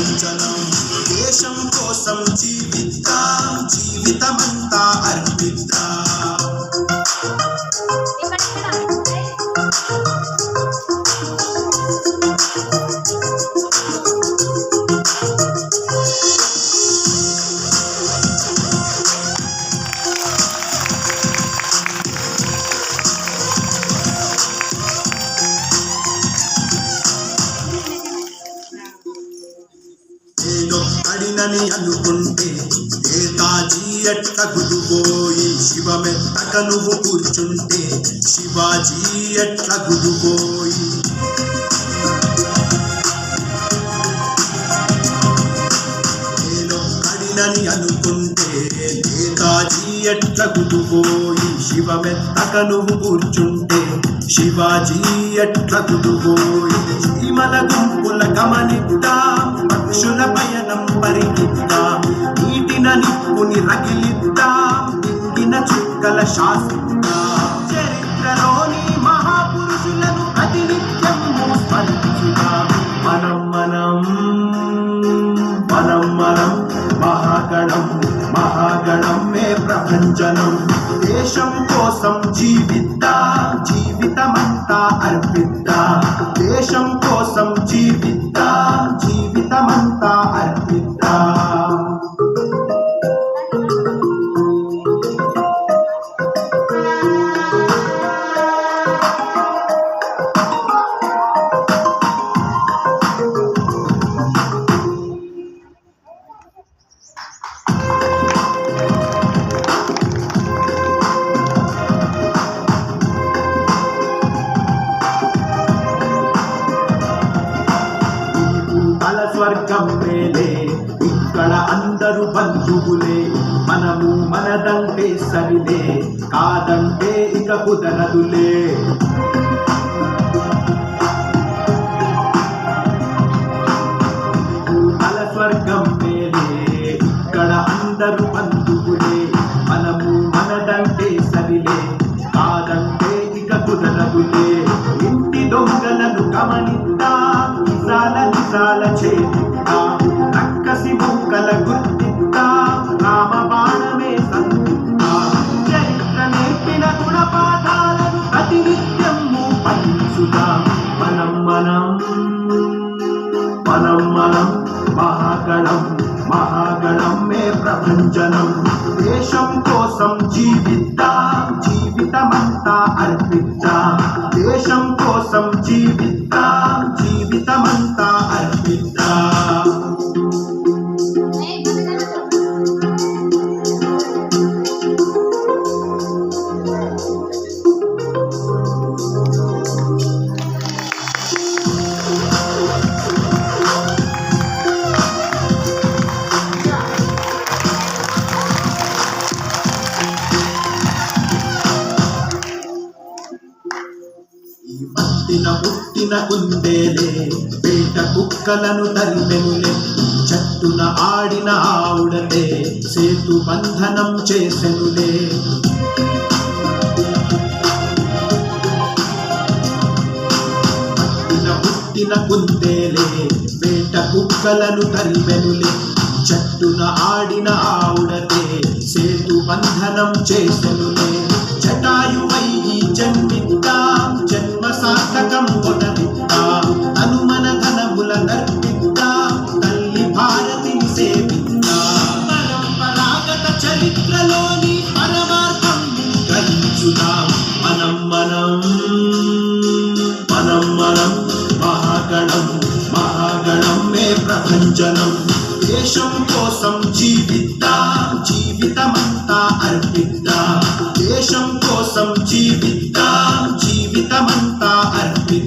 ప్రభంజనం దేశం కోసం జీవిద్దాం జీవితమంతా అర్పిద్దాం అడినని అనుకుంటే నేతాజీ ఎట్ల గుడిపోయి శివమెత్తక నువ్వు కూర్చుంటే శివాజీ ఎట్ల గుడిపోయి నేను అడినని అనుకుంటే నేతాజీ ఎట్ల గుడిపోయి శివమెత్తక నువ్వు కూర్చుంటే శివాజీ ఎట్ల గుడిపోయి మన గుంపుల గమనిద్దాం పక్షుల పయనం పరిగిద్దాం నీటిన నిప్పుని రగిలిద్దాం నిండిన చుక్కల శాసిద్దాం చరిత్రలోని మహాపురుషులను ప్రతినిత్యము స్మరించుదాం మనం మనం మనం మనం మహాగణం మహాగణం మే ప్రభంజనం దేశం కోసం జీవిద్దాం జీవితమంతా అర్పిద్దాం దేశం కోసం జీవిద్దాం జీవితమంతా అర్పిద్దాం స్వర్గం మేలే ఇక్కడ అందరూ బంధువులే మనము మనదంటే సరిలే కాదంటే ఇక కుదరదులే అల స్వర్గం మేలే ఇక్కడ అందరూ బంధువులే మనము మనదంటే సరిలే కాదంటే ఇక కుదరదులే ఇంటి దొంగలను గమనిద్దాం నిజాల చేద్దాం రక్కసి బుక్కల గుర్తిద్దాం రామ బాణమే సందిద్దాం చరిత్ర నేర్పిన గుణపాఠాలను ప్రతినిత్యము పఠించుదాం మనం మనం మనం మనం మహాగణం మహాగణం మే ప్రభంజనం దేశం కోసం జీవిద్దాం జీవితమంతా అర్పిద్దాం దేశం కోసం జీవిద్దాం జీవితమంతా అర్పిద్దాం పుట్టిన కుందేలే పేట కుక్కలను తరిమెనులే చట్టున ఆడిన ఆవుడలే సేతు బంధనం చేసెనులే పుట్టిన కుందేలే పేట కుక్కలను తరిమెనులే చట్టున ఆడిన ఆవుడలే సేతు బంధనం చేసెనులే జటాయువై జన్మిద్దాం జన్మ సార్థకం కొనదిద్దాం తను మన ధనముల నర్పిద్దాం తల్లి భారతిని సేవిద్దాం పరంపరాగత చరిత్రలోని పరమార్థం గ్రహించుదాం మనం మనం మనం మనం మహాగణం మహాగణం మే ప్రభంజనం దేశం కోసం జీవిద్దాం జీవితమంతా అర్పిద్దాం దేశం కోసం జీవిద్దాం జీవితమంతా అర్పిద్దాం